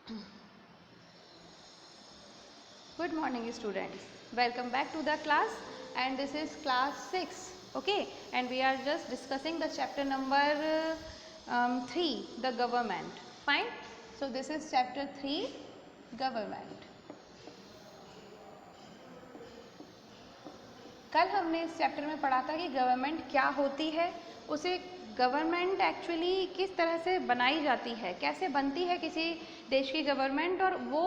Good morning students, welcome back to the class and this is class 6, okay, and we are just discussing the chapter number 3, the government. Fine, so this is chapter 3, government. कल हमने इस chapter में पढ़ा था कि government क्या होती है, उसे गवर्नमेंट एक्चुअली किस तरह से बनाई जाती है, कैसे बनती है किसी देश की गवर्नमेंट और वो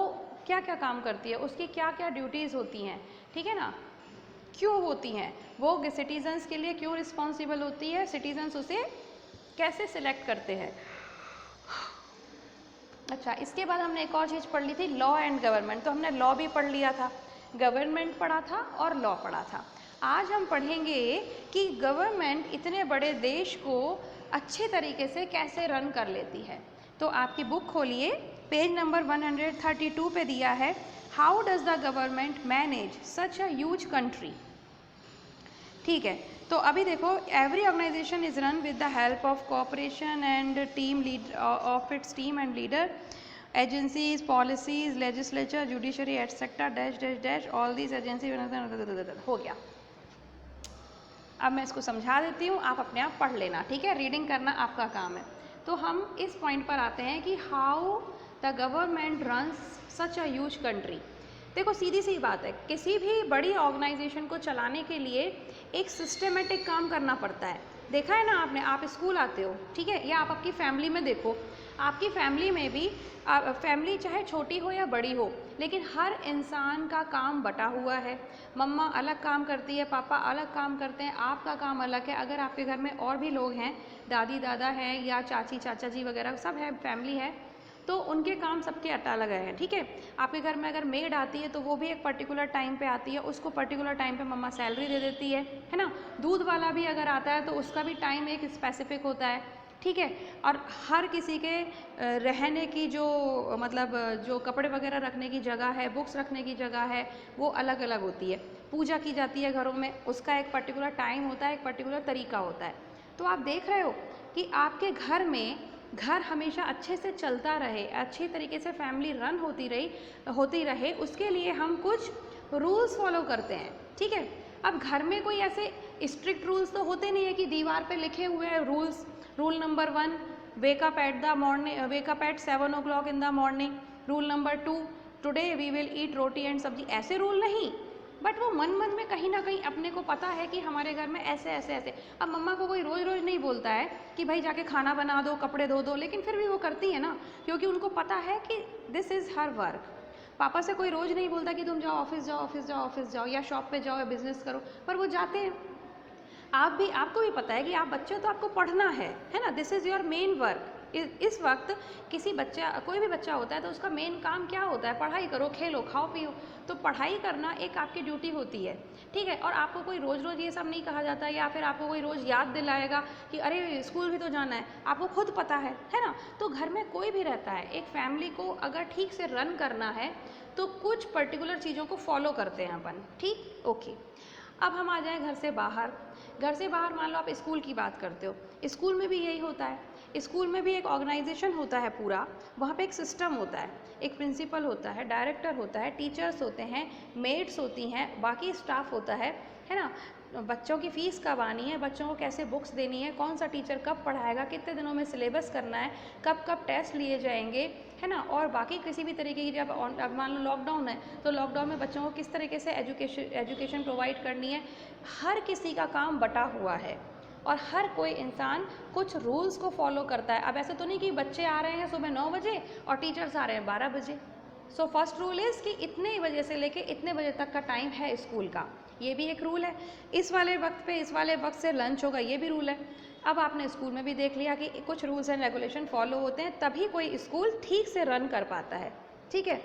क्या क्या काम करती है, उसकी क्या क्या ड्यूटीज़ होती हैं, ठीक है ना, क्यों होती हैं, वो सिटीजन्स के लिए क्यों रिस्पॉन्सिबल होती है, सिटीजन्स उसे कैसे सिलेक्ट करते हैं। अच्छा, इसके बाद हमने एक और चीज़ पढ़ ली थी, लॉ एंड गवर्नमेंट। तो हमने लॉ भी पढ़ लिया था, गवर्नमेंट पढ़ा था और लॉ पढ़ा था। आज हम पढ़ेंगे कि गवर्नमेंट इतने बड़े देश को अच्छे तरीके से कैसे रन कर लेती है। तो आपकी बुक खोलिए, पेज नंबर 132 पे दिया है, how does the government manage such a huge country. ठीक है, तो अभी देखो, every organisation is run with the help of cooperation and team lead of its team and leader, agencies, policies, legislature, judiciary etcetera dash dash dash, all these agency. हो गया, अब मैं इसको समझा देती हूँ, आप अपने आप पढ़ लेना, ठीक है, रीडिंग करना आपका काम है। तो हम इस पॉइंट पर आते हैं कि how the government runs such a huge country. देखो, सीधी सी बात है, किसी भी बड़ी ऑर्गेनाइजेशन को चलाने के लिए एक सिस्टमेटिक काम करना पड़ता है। देखा है ना आपने, आप स्कूल आते हो, ठीक है, या आप आपकी फैमिली में देखो, आपकी फैमिली में भी फैमिली चाहे छोटी हो या बड़ी हो, लेकिन हर इंसान का काम बटा हुआ है। मम्मा अलग काम करती है, पापा अलग काम करते हैं, आपका काम अलग है। अगर आपके घर में और भी लोग हैं, दादी दादा हैं या चाची चाचा जी वगैरह सब है, फैमिली है, तो उनके काम सबके अलग हैं, ठीक है। आपके घर में अगर मेड आती है तो वो भी एक पर्टिकुलर टाइम पे आती है, उसको पर्टिकुलर टाइम पे मम्मा सैलरी दे देती है ना। दूध वाला भी अगर आता है तो उसका भी टाइम एक स्पेसिफिक होता है, ठीक है। और हर किसी के रहने की जो मतलब जो कपड़े वगैरह रखने की जगह है, बुक्स रखने की जगह है, वो अलग अलग होती है। पूजा की जाती है घरों में, उसका एक पर्टिकुलर टाइम होता है, एक पर्टिकुलर तरीका होता है। तो आप देख रहे हो कि आपके घर में घर हमेशा अच्छे से चलता रहे, अच्छी तरीके से फैमिली रन होती रहे, उसके लिए हम कुछ रूल्स फॉलो करते हैं, ठीक है। अब घर में कोई ऐसे स्ट्रिक्ट रूल्स तो होते नहीं है कि दीवार पे लिखे हुए हैं rules, rule number 1 wake up at 7 o'clock in the morning, rule number 2 today we will eat roti and sabzi, ऐसे रूल नहीं। बट वो मन मन में कहीं ना कहीं अपने को पता है कि हमारे घर में ऐसे ऐसे ऐसे। अब मम्मा को कोई रोज़ रोज़ नहीं बोलता है कि भाई जाके खाना बना दो, कपड़े धो दो, लेकिन फिर भी वो करती है ना, क्योंकि उनको पता है कि दिस इज़ हर वर्क। पापा से कोई रोज़ नहीं बोलता कि तुम जाओ ऑफिस जाओ ऑफिस जाओ ऑफिस जाओ या शॉप पे जाओ या बिजनेस करो, पर वो जाते हैं। आपको भी पता है कि आप बच्चे हो तो आपको पढ़ना है ना, this is your main work. इस वक्त कोई भी बच्चा होता है तो उसका मेन काम क्या होता है, पढ़ाई करो, खेलो, खाओ पियो। तो पढ़ाई करना एक आपकी ड्यूटी होती है, ठीक है। और आपको कोई रोज़ रोज़ ये सब नहीं कहा जाता, या फिर आपको कोई रोज़ याद दिलाएगा कि अरे स्कूल भी तो जाना है, आपको खुद पता है ना। तो घर में कोई भी रहता है, एक फैमिली को अगर ठीक से रन करना है तो कुछ पर्टिकुलर चीज़ों को फॉलो करते हैं अपन, ठीक, ओके। अब हम आ जाएं घर से बाहर। घर से बाहर मान लो आप स्कूल की बात करते हो, स्कूल में भी यही होता है। स्कूल में भी एक ऑर्गेनाइजेशन होता है पूरा, वहाँ पे एक सिस्टम होता है, एक प्रिंसिपल होता है, डायरेक्टर होता है, टीचर्स होते हैं, मेड्स होती हैं, बाकी स्टाफ होता है ना। बच्चों की फ़ीस कब आनी है, बच्चों को कैसे बुक्स देनी है, कौन सा टीचर कब पढ़ाएगा, कितने दिनों में सिलेबस करना है, कब कब टेस्ट लिए जाएंगे, है ना। और बाकी किसी भी तरीके की, जब मान लो लॉकडाउन है तो लॉकडाउन में बच्चों को किस तरीके से एजुकेशन प्रोवाइड करनी है, हर किसी का काम बटा हुआ है और हर कोई इंसान कुछ रूल्स को फॉलो करता है। अब ऐसा तो नहीं कि बच्चे आ रहे हैं सुबह 9 बजे और टीचर्स आ रहे हैं 12 बजे। सो फर्स्ट रूल इज़ कि इतने बजे से लेके इतने बजे तक का टाइम है स्कूल का, ये भी एक रूल है। इस वाले वक्त पे इस वाले वक्त से लंच होगा, ये भी रूल है। अब आपने स्कूल में भी देख लिया कि कुछ रूल्स एंड रेगुलेशन फॉलो होते हैं, तभी कोई स्कूल ठीक से रन कर पाता है, ठीक है।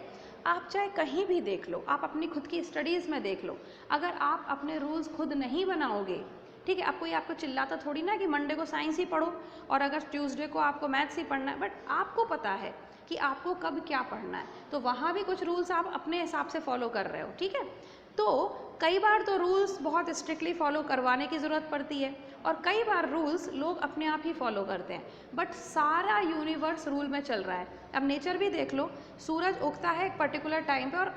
आप चाहे कहीं भी देख लो, आप अपनी खुद की स्टडीज़ में देख लो, अगर आप अपने रूल्स खुद नहीं बनाओगे, ठीक है। अब कोई आपको चिल्लाता थोड़ी ना कि मंडे को साइंस ही पढ़ो और अगर ट्यूसडे को आपको मैथ्स ही पढ़ना है, बट आपको पता है कि आपको कब क्या पढ़ना है, तो वहाँ भी कुछ रूल्स आप अपने हिसाब से फॉलो कर रहे हो, ठीक है। तो कई बार तो रूल्स बहुत स्ट्रिक्टली फॉलो करवाने की ज़रूरत पड़ती है और कई बार रूल्स लोग अपने आप ही फॉलो करते हैं, बट सारा यूनिवर्स रूल में चल रहा है। अब नेचर भी देख लो, सूरज उगता है एक पर्टिकुलर टाइम पे और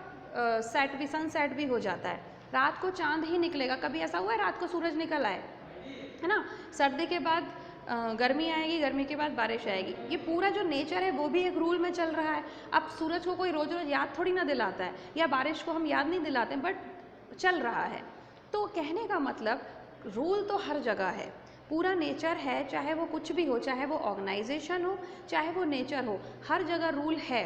सेट भी, सनसेट भी हो जाता है। रात को चांद ही निकलेगा, कभी ऐसा हुआ है रात को सूरज निकल आए, है ना। सर्दी के बाद गर्मी आएगी, गर्मी के बाद बारिश आएगी। ये पूरा जो नेचर है वो भी एक रूल में चल रहा है। अब सूरज को कोई रोज रोज याद थोड़ी ना दिलाता है, या बारिश को हम याद नहीं दिलाते, बट चल रहा है। तो कहने का मतलब रूल तो हर जगह है, पूरा नेचर है, चाहे वो कुछ भी हो, चाहे वो ऑर्गेनाइजेशन हो, चाहे वो नेचर हो, हर जगह रूल है।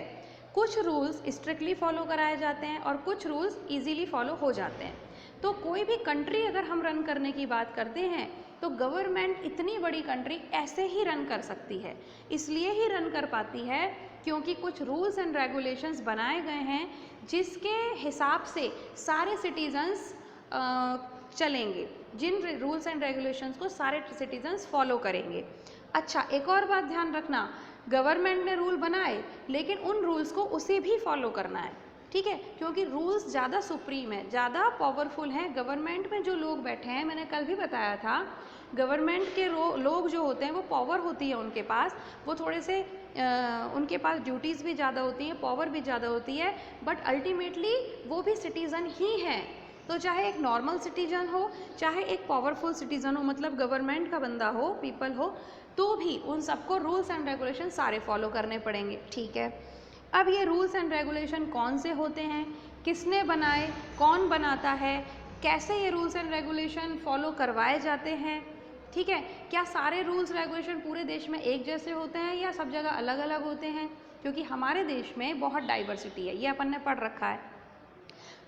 कुछ रूल्स स्ट्रिक्टली फॉलो कराए जाते हैं और कुछ रूल्स इजीली फॉलो हो जाते हैं। तो कोई भी कंट्री अगर हम रन करने की बात करते हैं तो गवर्नमेंट इतनी बड़ी कंट्री ऐसे ही रन कर सकती है, इसलिए ही रन कर पाती है क्योंकि कुछ रूल्स एंड रेगुलेशंस बनाए गए हैं जिसके हिसाब से सारे सिटीजन्स चलेंगे, जिन रूल्स एंड रेगुलेशंस को सारे सिटीजन्स फॉलो करेंगे। अच्छा, एक और बात ध्यान रखना, गवर्नमेंट ने रूल बनाए लेकिन उन रूल्स को उसे भी फॉलो करना है, ठीक है, क्योंकि रूल्स ज़्यादा सुप्रीम है, ज़्यादा पावरफुल हैं। गवर्नमेंट में जो लोग बैठे हैं, मैंने कल भी बताया था, गवर्नमेंट के लोग जो होते हैं वो पावर होती है उनके पास, वो थोड़े से उनके पास ड्यूटीज़ भी ज़्यादा होती हैं, पावर भी ज़्यादा होती है, बट अल्टीमेटली वो भी सिटीज़न ही हैं। तो चाहे एक नॉर्मल सिटीजन हो, चाहे एक पावरफुल सिटीजन हो, मतलब गवर्नमेंट का बंदा हो, पीपल हो, तो भी उन सबको रूल्स एंड रेगुलेशन सारे फॉलो करने पड़ेंगे, ठीक है। अब ये रूल्स एंड रेगुलेशन कौन से होते हैं, किसने बनाए, कौन बनाता है, कैसे ये रूल्स एंड रेगुलेशन फॉलो करवाए जाते हैं, ठीक है, क्या सारे रूल्स रेगुलेशन पूरे देश में एक जैसे होते हैं या सब जगह अलग अलग होते हैं, क्योंकि हमारे देश में बहुत डाइवर्सिटी है, ये अपन ने पढ़ रखा है।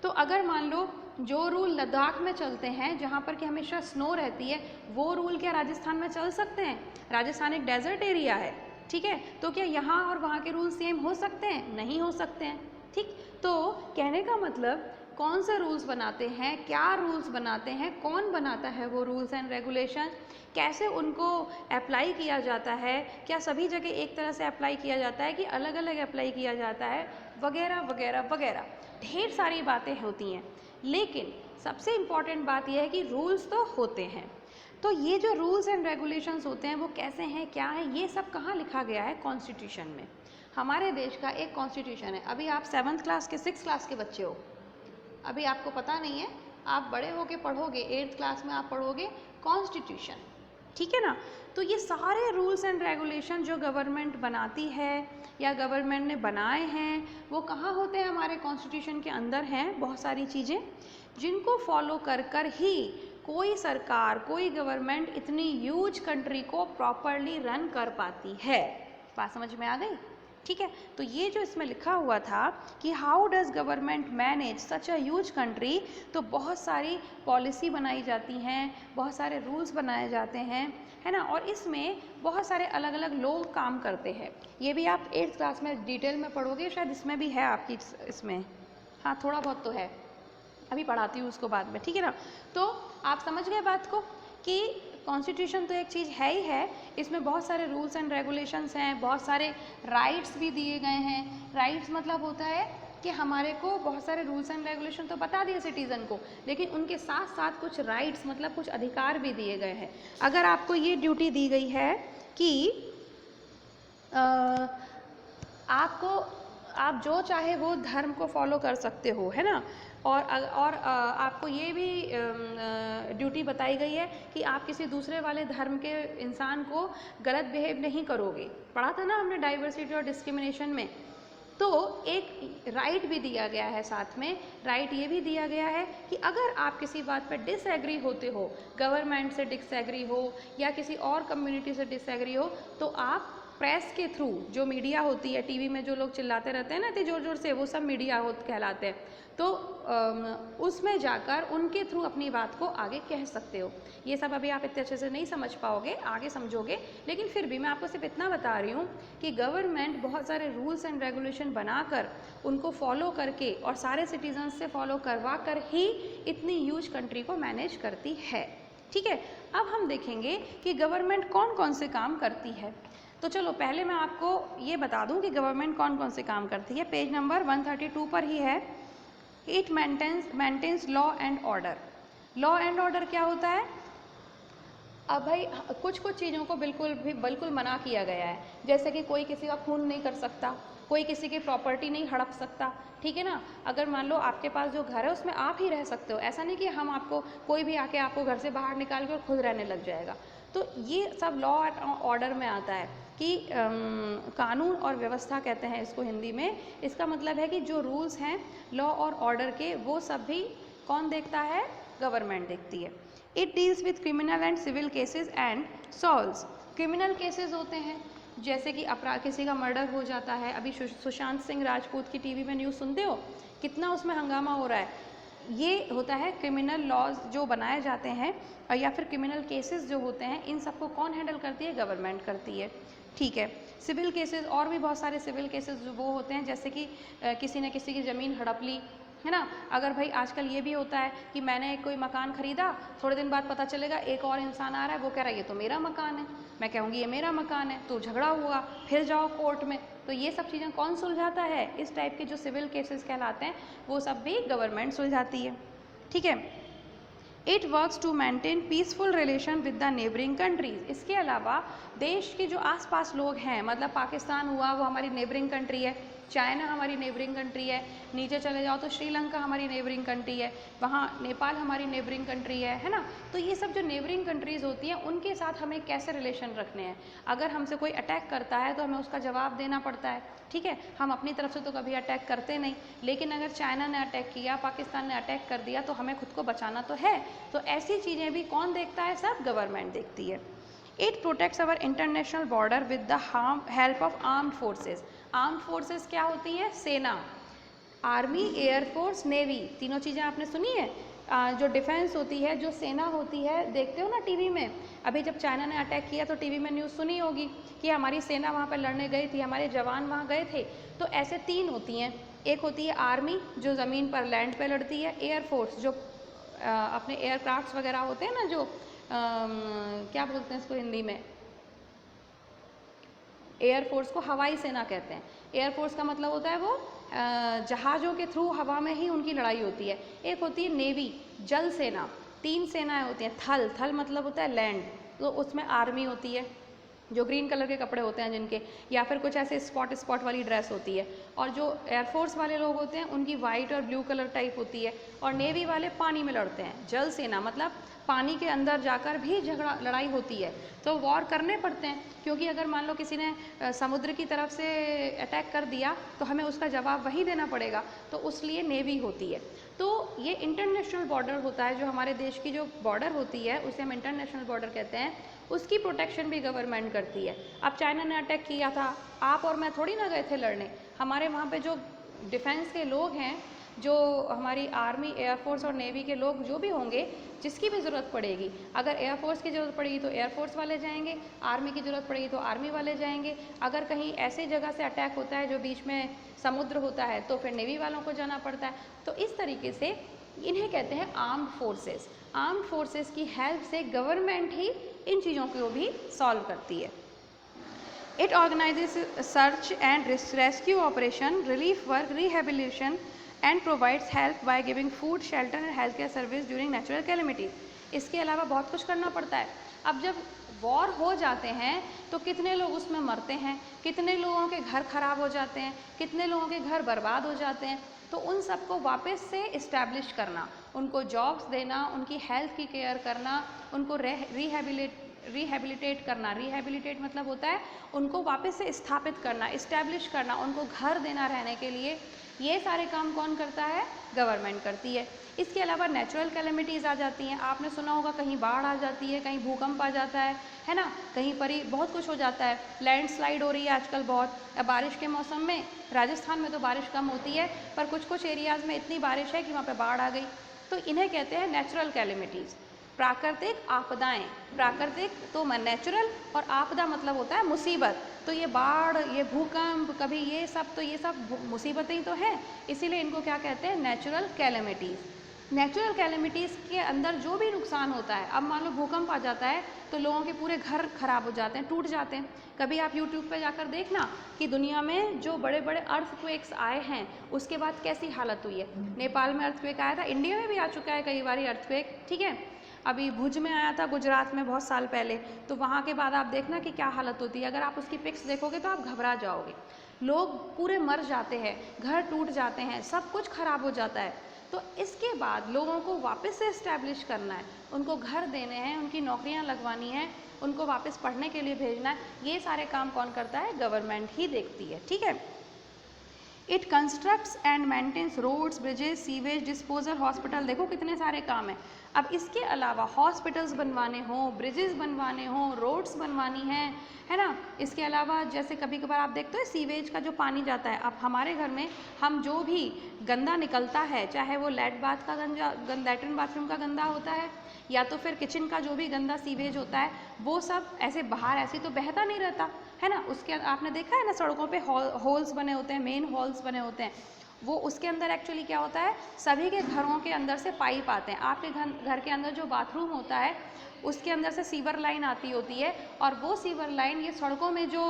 तो अगर मान लो जो रूल लद्दाख में चलते हैं जहाँ पर कि हमेशा स्नो रहती है, वो रूल क्या राजस्थान में चल सकते हैं? राजस्थान एक डेजर्ट एरिया है, ठीक है, तो क्या यहाँ और वहाँ के रूल सेम हो सकते हैं? नहीं हो सकते हैं, ठीक। तो कहने का मतलब कौन से रूल्स बनाते हैं, क्या रूल्स बनाते हैं, कौन बनाता है वो रूल्स एंड रेगुलेशन, कैसे उनको अप्लाई किया जाता है, क्या सभी जगह एक तरह से अप्लाई किया जाता है कि अलग अलग अप्लाई किया जाता है, वगैरह वगैरह वगैरह, ढेर सारी बातें होती हैं। लेकिन सबसे इम्पॉर्टेंट बात यह है कि रूल्स तो होते हैं। तो ये जो रूल्स एंड रेगुलेशंस होते हैं वो कैसे हैं, क्या है, ये सब कहाँ लिखा गया है? कॉन्स्टिट्यूशन में। हमारे देश का एक कॉन्स्टिट्यूशन है। अभी आप 7th क्लास के 6th क्लास के बच्चे हो, अभी आपको पता नहीं है, आप बड़े होके पढ़ोगे, 8th क्लास में आप पढ़ोगे कॉन्स्टिट्यूशन, ठीक है ना। तो ये सारे रूल्स एंड रेगुलेशन जो गवर्नमेंट बनाती है या गवर्नमेंट ने बनाए हैं वो कहाँ होते हैं? हमारे कॉन्स्टिट्यूशन के अंदर हैं बहुत सारी चीज़ें जिनको फॉलो कर कर ही कोई सरकार, कोई गवर्नमेंट इतनी ह्यूज कंट्री को प्रॉपरली रन कर पाती है। बात समझ में आ गई? ठीक है, तो ये जो इसमें लिखा हुआ था कि how does government manage such a huge country, तो बहुत सारी पॉलिसी बनाई जाती हैं, बहुत सारे रूल्स बनाए जाते हैं, है ना, और इसमें बहुत सारे अलग अलग लोग काम करते हैं। ये भी आप 8th क्लास में डिटेल में पढ़ोगे, शायद इसमें भी है आपकी, इसमें हाँ थोड़ा बहुत तो है, अभी पढ़ाती हूँ उसको बाद में, ठीक है ना। तो आप समझ गए बात को कि कॉन्स्टिट्यूशन तो एक चीज़ है ही है, इसमें बहुत सारे रूल्स एंड रेगुलेशंस हैं, बहुत सारे राइट्स भी दिए गए हैं। राइट्स मतलब होता है कि हमारे को बहुत सारे रूल्स एंड रेगुलेशन तो बता दिए सिटीज़न को, लेकिन उनके साथ साथ कुछ राइट्स मतलब कुछ अधिकार भी दिए गए हैं। अगर आपको ये ड्यूटी दी गई है कि आप जो चाहे वो धर्म को फॉलो कर सकते हो, है ना, और आपको ये भी ड्यूटी बताई गई है कि आप किसी दूसरे वाले धर्म के इंसान को गलत बिहेव नहीं करोगे। पढ़ा था ना हमने डाइवर्सिटी और डिस्क्रिमिनेशन में। तो एक राइट भी दिया गया है, साथ में राइट ये भी दिया गया है कि अगर आप किसी बात पर डिसएग्री होते हो, गवर्नमेंट से डिसएग्री हो या किसी और कम्युनिटी से डिसएग्री हो, तो आप प्रेस के थ्रू, जो मीडिया होती है, टीवी में जो लोग चिल्लाते रहते हैं ना इतने जोर जोर से, वो सब मीडिया कहलाते हैं, तो उसमें जाकर उनके थ्रू अपनी बात को आगे कह सकते हो। ये सब अभी आप इतने अच्छे से नहीं समझ पाओगे, आगे समझोगे, लेकिन फिर भी मैं आपको सिर्फ इतना बता रही हूँ कि गवर्नमेंट बहुत सारे रूल्स एंड रेगुलेशन बनाकर उनको फॉलो करके और सारे सिटीजन्स से फॉलो करवा कर ही इतनी ह्यूज कंट्री को मैनेज करती है, ठीक है। अब हम देखेंगे कि गवर्नमेंट कौन कौन से काम करती है। तो चलो पहले मैं आपको ये बता दूं कि गवर्नमेंट कौन कौन से काम करती है। पेज नंबर 132 पर ही है, it maintains law and order. Law and order क्या होता है? अब भाई कुछ कुछ चीज़ों को बिल्कुल मना किया गया है, जैसे कि कोई किसी का खून नहीं कर सकता, कोई किसी की प्रॉपर्टी नहीं हड़प सकता, ठीक है ना। अगर मान लो आपके पास जो घर है उसमें आप ही रह सकते हो, ऐसा नहीं कि हम आपको कोई भी आके आपको घर से बाहर निकाल के और खुद रहने लग जाएगा। तो ये सब लॉ एंड ऑर्डर में आता है कि कानून और व्यवस्था कहते हैं इसको हिंदी में। इसका मतलब है कि जो रूल्स हैं लॉ और ऑर्डर के, वो सब भी कौन देखता है? गवर्नमेंट देखती है। It deals with criminal and civil cases and solves. Criminal cases होते हैं जैसे कि अपराध, किसी का मर्डर हो जाता है। अभी सुशांत सिंह राजपूत की टीवी में न्यूज़ सुनते हो, कितना उसमें हंगामा हो रहा है। ये होता है क्रिमिनल लॉज जो बनाए जाते हैं, या फिर क्रिमिनल केसेस जो होते हैं, इन सबको कौन हैंडल करती है? गवर्नमेंट करती है, ठीक है। सिविल केसेस, और भी बहुत सारे सिविल केसेस जो वो होते हैं, जैसे कि किसी ने किसी की ज़मीन हड़प ली, है ना। अगर भाई आजकल ये भी होता है कि मैंने कोई मकान खरीदा, थोड़े दिन बाद पता चलेगा एक और इंसान आ रहा है, वो कह रहा है ये तो मेरा मकान है, मैं कहूँगी ये मेरा मकान है, तो झगड़ा हुआ, फिर जाओ कोर्ट में। तो ये सब चीज़ें कौन सुलझाता है? इस टाइप के जो सिविल केसेस कहलाते हैं वो सब भी गवर्नमेंट सुलझाती है, ठीक है। It works to maintain peaceful relation with the neighbouring countries. इसके अलावा देश के जो आसपास लोग हैं, मतलब पाकिस्तान हुआ वो हमारी नेबरिंग कंट्री है, चाइना हमारी नेबरिंग कंट्री है, नीचे चले जाओ तो श्रीलंका हमारी नेबरिंग कंट्री है, वहाँ नेपाल हमारी नेबरिंग कंट्री है ना। तो ये सब जो नेबरिंग कंट्रीज़ होती हैं उनके साथ हमें कैसे रिलेशन रखने हैं। अगर हमसे कोई अटैक करता है तो हमें उसका जवाब देना पड़ता है, ठीक है। हम अपनी तरफ से तो कभी अटैक करते नहीं, लेकिन अगर चाइना ने अटैक किया, पाकिस्तान ने अटैक कर दिया, तो हमें खुद को बचाना तो है। तो ऐसी चीज़ें भी कौन देखता है? सब गवर्नमेंट देखती है। It protects our international border with the help of armed forces. Armed forces क्या होती हैं? सेना, आर्मी, एयरफोर्स, नेवी, तीनों चीज़ें आपने सुनी है। जो डिफेंस होती है, जो सेना होती है, देखते हो ना टीवी में। अभी जब चाइना ने अटैक किया तो टीवी में न्यूज़ सुनी होगी कि हमारी सेना वहाँ पर लड़ने गई थी, हमारे जवान वहाँ गए थे। तो ऐसे तीन होती हैं, एक होती है आर्मी जो ज़मीन पर लैंड पे लड़ती है, एयरफोर्स जो अपने एयरक्राफ्ट्स वगैरह होते हैं ना, जो क्या बोलते हैं इसको हिंदी में, एयरफोर्स को हवाई सेना कहते हैं। एयरफोर्स का मतलब होता है वो जहाज़ों के थ्रू हवा में ही उनकी लड़ाई होती है। एक होती है नेवी, जल सेना। तीन सेनाएं होती हैं। थल, थल मतलब होता है लैंड, तो उसमें आर्मी होती है जो ग्रीन कलर के कपड़े होते हैं जिनके, या फिर कुछ ऐसे स्पॉट स्पॉट वाली ड्रेस होती है। और जो एयरफोर्स वाले लोग होते हैं उनकी वाइट और ब्लू कलर टाइप होती है। और नेवी वाले पानी में लड़ते हैं। जल सेना मतलब पानी के अंदर जाकर भी झगड़ा लड़ाई होती है, तो वॉर करने पड़ते हैं, क्योंकि अगर मान लो किसी ने समुद्र की तरफ से अटैक कर दिया तो हमें उसका जवाब वहीं देना पड़ेगा, तो उसलिए नेवी होती है। तो ये इंटरनेशनल बॉर्डर होता है, जो हमारे देश की जो बॉर्डर होती है उसे हम इंटरनेशनल बॉर्डर कहते हैं, उसकी प्रोटेक्शन भी गवर्नमेंट करती है। अब चाइना ने अटैक किया था, आप और मैं थोड़ी ना गए थे लड़ने, हमारे वहाँ पे जो डिफेंस के लोग हैं, जो हमारी आर्मी, एयरफोर्स और नेवी के लोग जो भी होंगे, जिसकी भी ज़रूरत पड़ेगी, अगर एयरफोर्स की ज़रूरत पड़ेगी तो एयरफोर्स वाले जाएंगे, आर्मी की ज़रूरत पड़ेगी तो आर्मी वाले जाएंगे, अगर कहीं ऐसी जगह से अटैक होता है जो बीच में समुद्र होता है तो फिर नेवी वालों को जाना पड़ता है। तो इस तरीके से इन्हें कहते हैं आर्म्ड फोर्सेस। आर्म्ड फोर्सेस की हेल्प से गवर्नमेंट ही इन चीज़ों को भी सॉल्व करती है। It organizes search and rescue operation, relief work, rehabilitation and provides help by giving food, shelter and healthcare service during natural calamities. इसके अलावा बहुत कुछ करना पड़ता है। अब जब वॉर हो जाते हैं तो कितने लोग उसमें मरते हैं, कितने लोगों के घर खराब हो जाते हैं, कितने लोगों के घर बर्बाद हो जाते हैं। तो उन सबको वापस से इस्टेब्लिश करना, उनको जॉब्स देना, उनकी हेल्थ की केयर करना, उनको रिहेबिलिटेट करना। रिहेबिलिटेट मतलब होता है उनको वापस से स्थापित करना, इस्टेब्लिश करना, उनको घर देना रहने के लिए। ये सारे काम कौन करता है? गवर्नमेंट करती है। इसके अलावा नेचुरल कैलेमिटीज़ आ जाती हैं, आपने सुना होगा, कहीं बाढ़ आ जाती है, कहीं भूकंप आ जाता है ना, कहीं पर ही बहुत कुछ हो जाता है। लैंडस्लाइड हो रही है आजकल बहुत, बारिश के मौसम में। राजस्थान में तो बारिश कम होती है, पर कुछ कुछ एरियाज़ में इतनी बारिश है कि वहाँ पर बाढ़ आ गई। तो इन्हें कहते हैं नेचुरल कैलेमिटीज़, प्राकृतिक आपदाएं। प्राकृतिक तो नेचुरल, और आपदा मतलब होता है मुसीबत। तो ये बाढ़, ये भूकंप, कभी ये सब, तो ये सब मुसीबतें ही तो हैं, इसीलिए इनको क्या कहते हैं? Natural calamities. नेचुरल कैलेमिटीज़ के अंदर जो भी नुकसान होता है, अब मान लो भूकंप आ जाता है तो लोगों के पूरे घर खराब हो जाते हैं, टूट जाते हैं। कभी आप यूट्यूब पे जाकर देखना कि दुनिया में जो बड़े बड़े अर्थक्वेक्स आए हैं उसके बाद कैसी हालत हुई है। नेपाल में अर्थक्वेक आया था, इंडिया में भी आ चुका है कई बार अर्थक्वेक, ठीक है। अभी भुज में आया था गुजरात में बहुत साल पहले, तो वहाँ के बाद आप देखना कि क्या हालत होती है। अगर आप उसकी पिक्स देखोगे तो आप घबरा जाओगे, लोग पूरे मर जाते हैं, घर टूट जाते हैं, सब कुछ खराब हो जाता है। तो इसके बाद लोगों को वापस से इस्टेब्लिश करना है, उनको घर देने हैं, उनकी नौकरियां लगवानी है, उनको वापस पढ़ने के लिए भेजना है, ये सारे काम कौन करता है? गवर्नमेंट ही देखती है, ठीक है। It constructs and maintains roads, bridges, sewage, disposal, hospital, देखो कितने सारे काम हैं। अब इसके अलावा हॉस्पिटल्स बनवाने हों, ब्रिजेस बनवाने हों, रोड्स बनवानी है ना। इसके अलावा जैसे कभी कभार आप देखते हो सीवेज का जो पानी जाता है, अब हमारे घर में हम जो भी गंदा निकलता है, चाहे वो लैट्रिन बाथरूम का गंदा होता है या तो फिर किचन का जो भी गंदा सीवेज होता है, वो सब ऐसे बाहर ऐसे तो बहता नहीं रहता है ना। उसके आपने देखा है ना सड़कों पे होल्स बने होते हैं, मेन होल्स बने होते हैं, वो उसके अंदर एक्चुअली क्या होता है, सभी के घरों के अंदर से पाइप आते हैं। आपके घर के अंदर जो बाथरूम होता है उसके अंदर से सीवर लाइन आती होती है, और वो सीवर लाइन ये सड़कों में जो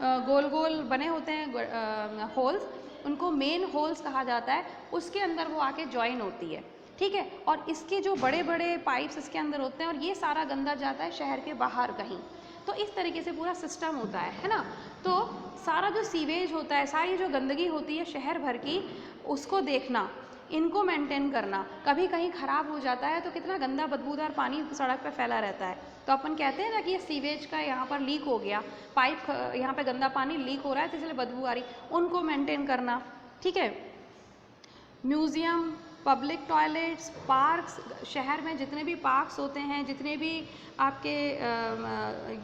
गोल गोल बने होते हैं होल्स, उनको मेन होल्स कहा जाता है, उसके अंदर वो आके ज्वाइन होती है, ठीक है। और इसके जो बड़े बड़े पाइप्स इसके अंदर होते हैं और ये सारा गंदा जाता है शहर के बाहर कहीं। तो इस तरीके से पूरा सिस्टम होता है ना। तो सारा जो सीवेज होता है, सारी जो गंदगी होती है शहर भर की, उसको देखना, इनको मेंटेन करना। कभी कहीं ख़राब हो जाता है तो कितना गंदा बदबूदार पानी सड़क पे फैला रहता है, तो अपन कहते हैं ना कि ये सीवेज का यहाँ पर लीक हो गया, पाइप यहाँ पे गंदा पानी लीक हो रहा है तो इसलिए बदबू आ रही, उनको मेंटेन करना, ठीक है। म्यूज़ियम, पब्लिक टॉयलेट्स, पार्क्स, शहर में जितने भी पार्क्स होते हैं, जितने भी आपके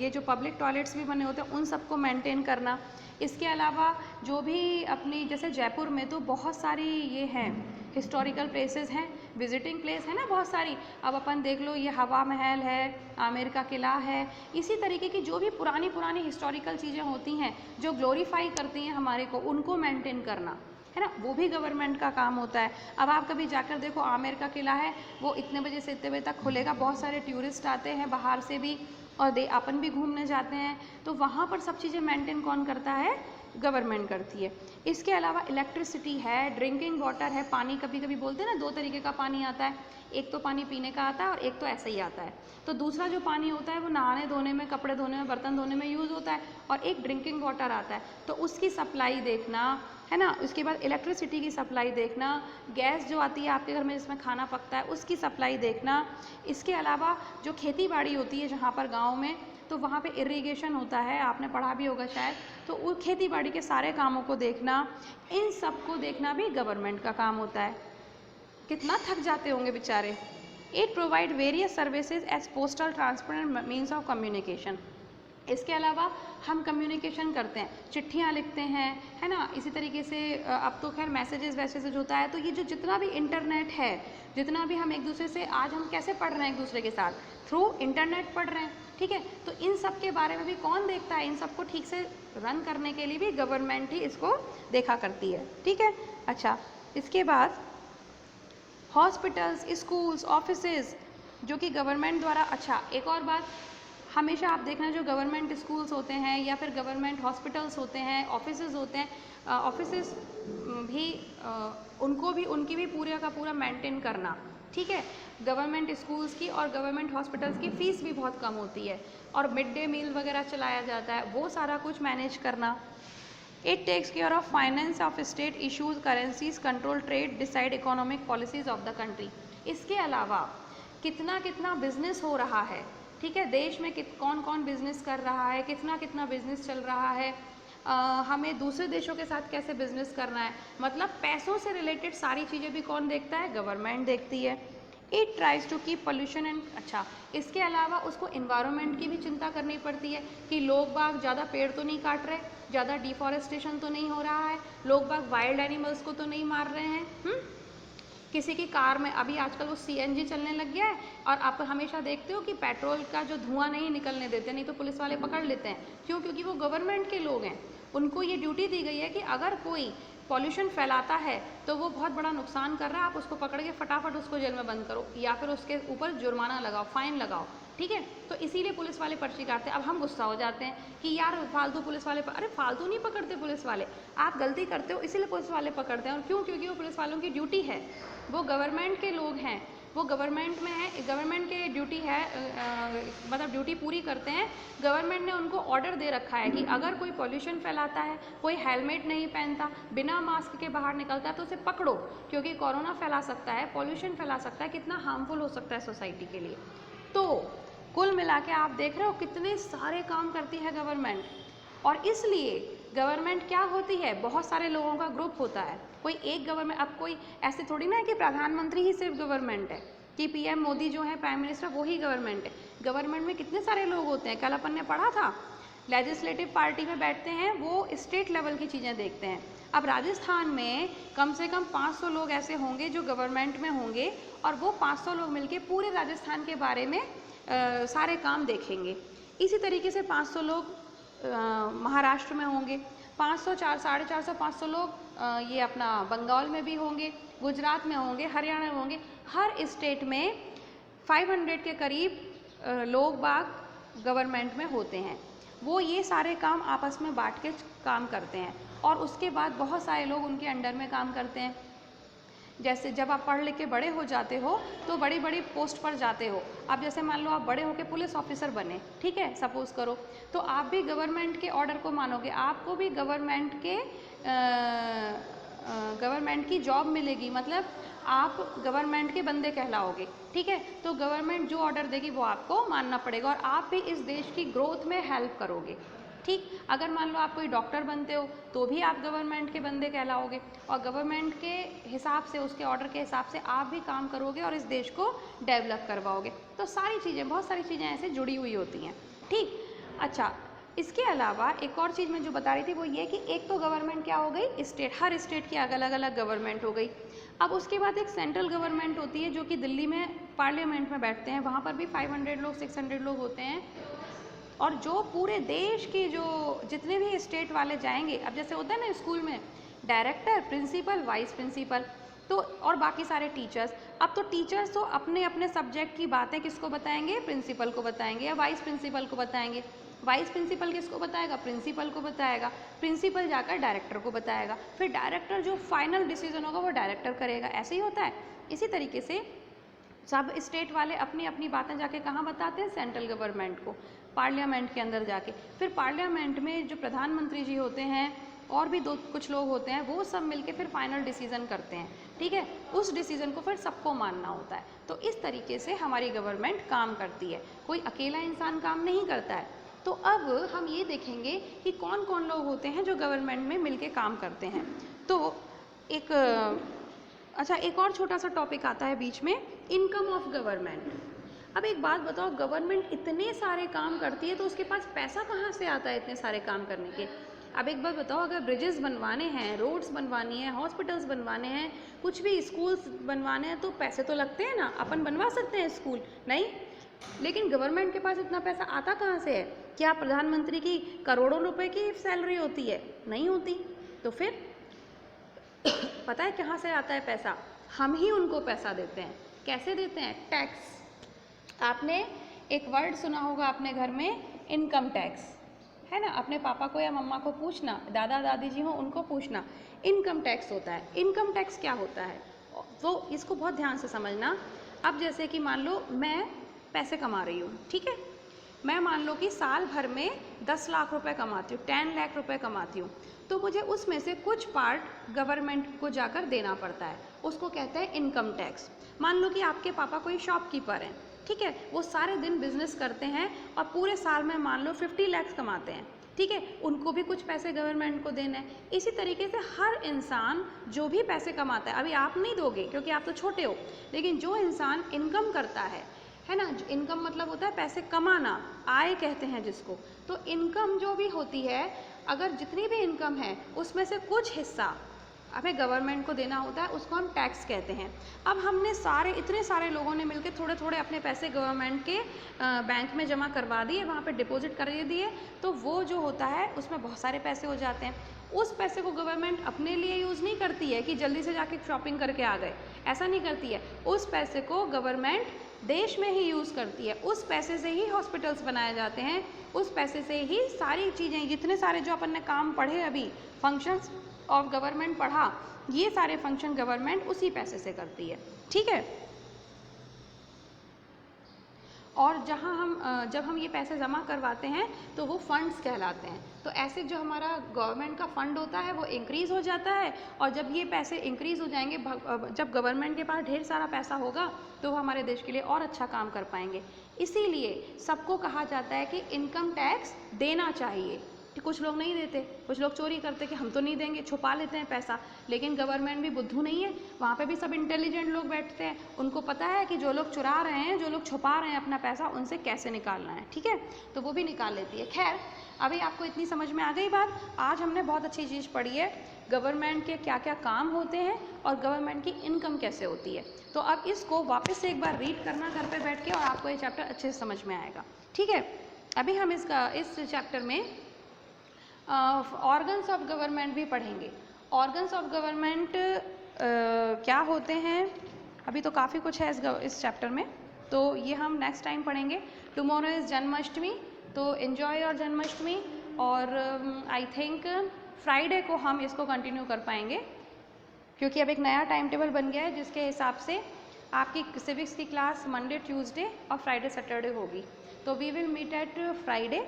ये जो पब्लिक टॉयलेट्स भी बने होते हैं, उन सबको मेंटेन करना। इसके अलावा जो भी अपनी जैसे जयपुर में तो बहुत सारी ये हैं हिस्टोरिकल प्लेसेस हैं, विजिटिंग प्लेस है ना बहुत सारी। अब अपन देख लो, ये हवा महल है, आमेर का किला है, इसी तरीके की जो भी पुरानी पुरानी हिस्टोरिकल चीज़ें होती हैं जो ग्लोरीफाई करती हैं हमारे को, उनको मेंटेन करना है ना, वो भी गवर्नमेंट का काम होता है। अब आप कभी जाकर देखो, आमेर का किला है, वो इतने बजे से इतने बजे तक खुलेगा, बहुत सारे टूरिस्ट आते हैं बाहर से भी, और अपन भी घूमने जाते हैं, तो वहाँ पर सब चीज़ें मेंटेन कौन करता है? गवर्नमेंट करती है। इसके अलावा इलेक्ट्रिसिटी है, ड्रिंकिंग वाटर है, पानी कभी कभी बोलते हैं ना दो तरीके का पानी आता है, एक तो पानी पीने का आता है और एक तो ऐसे ही आता है। तो दूसरा जो पानी होता है वो नहाने धोने में, कपड़े धोने में, बर्तन धोने में यूज़ होता है, और एक ड्रिंकिंग वाटर आता है, तो उसकी सप्लाई देखना है ना। उसके बाद इलेक्ट्रिसिटी की सप्लाई देखना, गैस जो आती है आपके घर में जिसमें खाना पकता है उसकी सप्लाई देखना। इसके अलावा जो खेती बाड़ी होती है जहाँ पर गाँव में, तो वहाँ पे इरिगेशन होता है, आपने पढ़ा भी होगा शायद, तो वो खेती बाड़ी के सारे कामों को देखना, इन सब को देखना भी गवर्नमेंट का काम होता है। कितना थक जाते होंगे बेचारे। It provide various services as postal transport and means of communication. इसके अलावा हम कम्युनिकेशन करते हैं, चिट्ठियाँ लिखते हैं, है ना। इसी तरीके से अब तो खैर मैसेजेस वैसेजेस होता है, तो ये जो जितना भी इंटरनेट है, जितना भी हम एक दूसरे से, आज हम कैसे पढ़ रहे हैं एक दूसरे के साथ, थ्रू इंटरनेट पढ़ रहे हैं, ठीक है। तो इन सब के बारे में भी कौन देखता है? इन सबको ठीक से रन करने के लिए भी गवर्नमेंट ही इसको देखा करती है, ठीक है। अच्छा, इसके बाद हॉस्पिटल्स, स्कूल्स, ऑफिसेज जो कि गवर्नमेंट द्वारा, अच्छा एक और बात, हमेशा आप देखना जो गवर्नमेंट स्कूल्स होते हैं या फिर गवर्नमेंट हॉस्पिटल्स होते हैं, ऑफिसेज होते हैं, ऑफिसेज भी उनको भी, उनकी भी पूरे का पूरा मेंटेन करना, ठीक है। गवर्नमेंट स्कूल्स की और गवर्नमेंट हॉस्पिटल्स की फ़ीस भी बहुत कम होती है, और मिड डे मील वगैरह चलाया जाता है, वो सारा कुछ मैनेज करना। It takes care of finance of state issues, currencies, control trade, decide economic policies of the country. इसके अलावा कितना कितना बिजनेस हो रहा है, ठीक है, देश में कौन कौन बिजनेस कर रहा है, कितना कितना बिजनेस चल रहा है, हमें दूसरे देशों के साथ कैसे बिजनेस करना है, मतलब पैसों से रिलेटेड सारी चीज़ें भी कौन देखता है? गवर्नमेंट देखती है। It tries to keep pollution and, अच्छा इसके अलावा उसको इन्वायरमेंट की भी चिंता करनी पड़ती है कि लोग बाग ज़्यादा पेड़ तो नहीं काट रहे, ज़्यादा डिफॉरेस्टेशन तो नहीं हो रहा है, लोग बाग वाइल्ड एनिमल्स को तो नहीं मार रहे हैं। किसी की कार में अभी आजकल वो सीएनजी चलने लग गया है, और आप हमेशा देखते हो कि पेट्रोल का जो धुआं नहीं निकलने देते, नहीं तो पुलिस वाले पकड़ लेते हैं। क्यों? क्योंकि वो गवर्नमेंट के लोग हैं, उनको ये ड्यूटी दी गई है कि अगर कोई पॉल्यूशन फैलाता है तो वो बहुत बड़ा नुकसान कर रहा है, आप उसको पकड़ के फटाफट उसको जेल में बंद करो या फिर उसके ऊपर जुर्माना लगाओ, फाइन लगाओ, ठीक है। तो इसीलिए पुलिस वाले पर्ची काटते हैं। अब हम गुस्सा हो जाते हैं कि यार फालतू पुलिस वाले अरे फालतू नहीं पकड़ते पुलिस वाले, आप गलती करते हो इसीलिए पुलिस वाले पकड़ते हैं। और क्यों? क्योंकि वो पुलिस वालों की ड्यूटी है, वो गवर्नमेंट के लोग हैं, वो गवर्नमेंट में है, गवर्नमेंट के ड्यूटी है, मतलब ड्यूटी पूरी करते हैं। गवर्नमेंट ने उनको ऑर्डर दे रखा है कि अगर कोई पॉल्यूशन फैलाता है, कोई हेलमेट नहीं पहनता, बिना मास्क के बाहर निकलता है तो उसे पकड़ो, क्योंकि कोरोना फैला सकता है, पॉल्यूशन फैला सकता है, कितना हार्मफुल हो सकता है सोसाइटी के लिए। तो कुल मिला के आप देख रहे हो कितने सारे काम करती है गवर्नमेंट। और इसलिए गवर्नमेंट क्या होती है, बहुत सारे लोगों का ग्रुप होता है, कोई एक गवर्नमेंट, अब कोई ऐसे थोड़ी ना है कि प्रधानमंत्री ही सिर्फ गवर्नमेंट है, कि पीएम मोदी जो है प्राइम मिनिस्टर वो ही गवर्नमेंट है। गवर्नमेंट में कितने सारे लोग होते हैं, कल अपन ने पढ़ा था, लेजिस्लेटिव पार्टी में बैठते हैं, वो स्टेट लेवल की चीज़ें देखते हैं। अब राजस्थान में कम से कम 500 लोग ऐसे होंगे जो गवर्नमेंट में होंगे, और वो 500 लोग मिलके पूरे राजस्थान के बारे में सारे काम देखेंगे। इसी तरीके से 500 लोग महाराष्ट्र में होंगे, 500 450 500 लोग ये अपना बंगाल में भी होंगे, गुजरात में होंगे, हरियाणा में होंगे। हर स्टेट में 500 के करीब लोग बाग गवर्नमेंट में होते हैं। वो ये सारे काम आपस में बांट के काम करते हैं, और उसके बाद बहुत सारे लोग उनके अंडर में काम करते हैं। जैसे जब आप पढ़ लिख के बड़े हो जाते हो तो बड़ी बड़ी पोस्ट पर जाते हो। अब जैसे मान लो आप बड़े होके पुलिस ऑफिसर बने, ठीक है, सपोज करो, तो आप भी गवर्नमेंट के ऑर्डर को मानोगे, आपको भी गवर्नमेंट की जॉब मिलेगी, मतलब आप गवर्नमेंट के बंदे कहलाओगे, ठीक है। तो गवर्नमेंट जो ऑर्डर देगी वो आपको मानना पड़ेगा, और आप भी इस देश की ग्रोथ में हेल्प करोगे, ठीक। अगर मान लो आप कोई डॉक्टर बनते हो तो भी आप गवर्नमेंट के बंदे कहलाओगे, और गवर्नमेंट के हिसाब से, उसके ऑर्डर के हिसाब से आप भी काम करोगे और इस देश को डेवलप करवाओगे। तो सारी चीज़ें, बहुत सारी चीज़ें ऐसे जुड़ी हुई होती हैं, ठीक। अच्छा, इसके अलावा एक और चीज़ मैं जो बता रही थी वो ये कि एक तो गवर्नमेंट क्या हो गई, स्टेट, हर स्टेट की अलग अलग गवर्नमेंट हो गई। अब उसके बाद एक सेंट्रल गवर्नमेंट होती है जो कि दिल्ली में पार्लियामेंट में बैठते हैं, वहाँ पर भी 500 लोग 600 लोग होते हैं, और जो पूरे देश के जो जितने भी स्टेट वाले जाएंगे, अब जैसे होता है ना स्कूल में डायरेक्टर, प्रिंसिपल, वाइस प्रिंसिपल, तो और बाकी सारे टीचर्स। अब तो टीचर्स तो अपने अपने सब्जेक्ट की बातें किसको बताएंगे, प्रिंसिपल को बताएंगे या वाइस प्रिंसिपल को बताएंगे, वाइस प्रिंसिपल किसको बताएगा, प्रिंसिपल को बताएगा, प्रिंसिपल जाकर डायरेक्टर को बताएगा, फिर डायरेक्टर जो फाइनल डिसीजन होगा वो डायरेक्टर करेगा। ऐसे ही होता है। इसी तरीके से सब स्टेट वाले अपनी अपनी बातें जाके कहाँ बताते हैं, सेंट्रल गवर्नमेंट को, पार्लियामेंट के अंदर जाके। फिर पार्लियामेंट में जो प्रधानमंत्री जी होते हैं और भी कुछ लोग होते हैं, वो सब मिलके फिर फाइनल डिसीजन करते हैं, ठीक है। उस डिसीजन को फिर सबको मानना होता है। तो इस तरीके से हमारी गवर्नमेंट काम करती है, कोई अकेला इंसान काम नहीं करता है। तो अब हम ये देखेंगे कि कौन कौन लोग होते हैं जो गवर्नमेंट में मिलके काम करते हैं। तो एक और छोटा सा टॉपिक आता है बीच में, इनकम ऑफ गवर्नमेंट। अब एक बात बताओ, गवर्नमेंट इतने सारे काम करती है तो उसके पास पैसा कहाँ से आता है इतने सारे काम करने के। अब एक बात बताओ, अगर ब्रिजेस बनवाने हैं, रोड्स बनवानी है, हॉस्पिटल्स बनवाने हैं, कुछ भी स्कूल्स बनवाने हैं, तो पैसे तो लगते हैं ना। अपन बनवा सकते हैं स्कूल, नहीं, लेकिन गवर्नमेंट के पास इतना पैसा आता कहाँ से है? क्या प्रधानमंत्री की करोड़ों रुपए की सैलरी होती है? नहीं होती। तो फिर पता है कहाँ से आता है पैसा? हम ही उनको पैसा देते हैं। कैसे देते हैं? टैक्स। आपने एक वर्ड सुना होगा अपने घर में, इनकम टैक्स, है ना। अपने पापा को या मम्मा को पूछना, दादा दादी जी हो उनको पूछना, इनकम टैक्स होता है। इनकम टैक्स क्या होता है तो इसको बहुत ध्यान से समझना। अब जैसे कि मान लो मैं पैसे कमा रही हूँ, ठीक है, मैं मान लो कि साल भर में 10 लाख रुपए कमाती हूँ, 10 लाख रुपए कमाती हूँ, तो मुझे उसमें से कुछ पार्ट गवर्नमेंट को जाकर देना पड़ता है, उसको कहते हैं इनकम टैक्स। मान लो कि आपके पापा कोई शॉपकीपर हैं, ठीक है, वो सारे दिन बिजनेस करते हैं और पूरे साल में मान लो 50 लाख कमाते हैं, ठीक है, उनको भी कुछ पैसे गवर्नमेंट को देने हैं। इसी तरीके से हर इंसान जो भी पैसे कमाता है, अभी आप नहीं दोगे क्योंकि आप तो छोटे हो, लेकिन जो इंसान इनकम करता है ना, इनकम मतलब होता है पैसे कमाना, आय कहते हैं जिसको। तो इनकम जो भी होती है, अगर जितनी भी इनकम है उसमें से कुछ हिस्सा हमें गवर्नमेंट को देना होता है, उसको हम टैक्स कहते हैं। अब हमने इतने सारे लोगों ने मिलकर थोड़े थोड़े अपने पैसे गवर्नमेंट के बैंक में जमा करवा दिए, वहाँ पे डिपॉजिट कर दिए, तो वो जो होता है उसमें बहुत सारे पैसे हो जाते हैं। उस पैसे को गवर्नमेंट अपने लिए यूज़ नहीं करती है कि जल्दी से जाके शॉपिंग करके आ गए, ऐसा नहीं करती है। उस पैसे को गवर्नमेंट देश में ही यूज़ करती है, उस पैसे से ही हॉस्पिटल्स बनाए जाते हैं, उस पैसे से ही सारी चीज़ें, जितने सारे जो अपन ने काम पढ़े अभी, फंक्शंस ऑफ गवर्नमेंट पढ़ा, ये सारे फंक्शन गवर्नमेंट उसी पैसे से करती है, ठीक है। और जब हम ये पैसे जमा करवाते हैं तो वो फंड्स कहलाते हैं। तो ऐसे जो हमारा गवर्नमेंट का फंड होता है वो इंक्रीज़ हो जाता है, और जब ये पैसे इंक्रीज़ हो जाएंगे, जब गवर्नमेंट के पास ढेर सारा पैसा होगा तो वो हमारे देश के लिए और अच्छा काम कर पाएंगे। इसीलिए सबको कहा जाता है कि इनकम टैक्स देना चाहिए। कि कुछ लोग नहीं देते, कुछ लोग चोरी करते कि हम तो नहीं देंगे, छुपा लेते हैं पैसा। लेकिन गवर्नमेंट भी बुद्धू नहीं है, वहाँ पे भी सब इंटेलिजेंट लोग बैठते हैं, उनको पता है कि जो लोग चुरा रहे हैं, जो लोग छुपा रहे हैं अपना पैसा, उनसे कैसे निकालना है, ठीक है। तो वो भी निकाल लेती है। खैर, अभी आपको इतनी समझ में आ गई बात। आज हमने बहुत अच्छी चीज़ पढ़ी है, गवर्नमेंट के क्या क्या काम होते हैं और गवर्नमेंट की इनकम कैसे होती है। तो अब इसको वापस से एक बार रीड करना घर पे बैठ के, और आपको ये चैप्टर अच्छे से समझ में आएगा, ठीक है। अभी हम इस चैप्टर में ऑर्गन्स ऑफ गवर्नमेंट भी पढ़ेंगे। ऑर्गन्स ऑफ गवर्नमेंट क्या होते हैं, अभी तो काफ़ी कुछ है इस चैप्टर में, तो ये हम नेक्स्ट टाइम पढ़ेंगे। टुमारो इज़ जन्माष्टमी, तो एंजॉय योर जन्माष्टमी। और आई थिंक फ्राइडे को हम इसको कंटिन्यू कर पाएंगे, क्योंकि अब एक नया टाइम टेबल बन गया है जिसके हिसाब से आपकी सिविक्स की क्लास मंडे, ट्यूसडे और फ्राइडे, सैटरडे होगी। तो we will meet at Friday.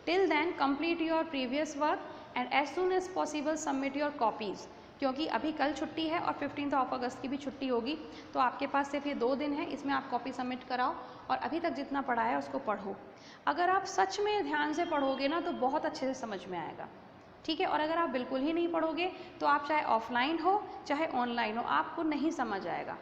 Till then complete your previous work and as soon as possible submit your copies, क्योंकि अभी कल छुट्टी है और 15 अगस्त की भी छुट्टी होगी, तो आपके पास सिर्फ ये 2 दिन है, इसमें आप कॉपी सबमिट कराओ और अभी तक जितना पढ़ा है उसको पढ़ो। अगर आप सच में ध्यान से पढ़ोगे ना तो बहुत अच्छे से समझ में आएगा, ठीक है। और अगर आप बिल्कुल ही नहीं पढ़ोगे तो आप चाहे ऑफलाइन हो चाहे ऑनलाइन हो, आपको नहीं समझ आएगा,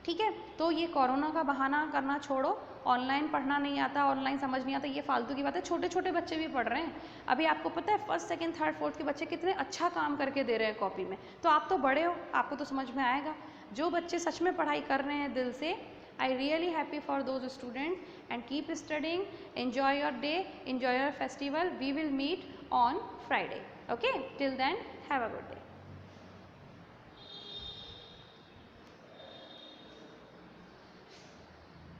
ठीक है। तो ये कोरोना का बहाना करना छोड़ो, ऑनलाइन पढ़ना नहीं आता, ऑनलाइन समझ नहीं आता, ये फालतू की बात है। छोटे छोटे बच्चे भी पढ़ रहे हैं, अभी आपको पता है फर्स्ट, सेकंड, थर्ड, फोर्थ के बच्चे कितने अच्छा काम करके दे रहे हैं कॉपी में। तो आप तो बड़े हो, आपको तो समझ में आएगा। जो बच्चे सच में पढ़ाई कर रहे हैं दिल से, I really happy for those student and keep studying, enjoy your day, enjoy your festival. We will meet on Friday, okay. Till then have a good day.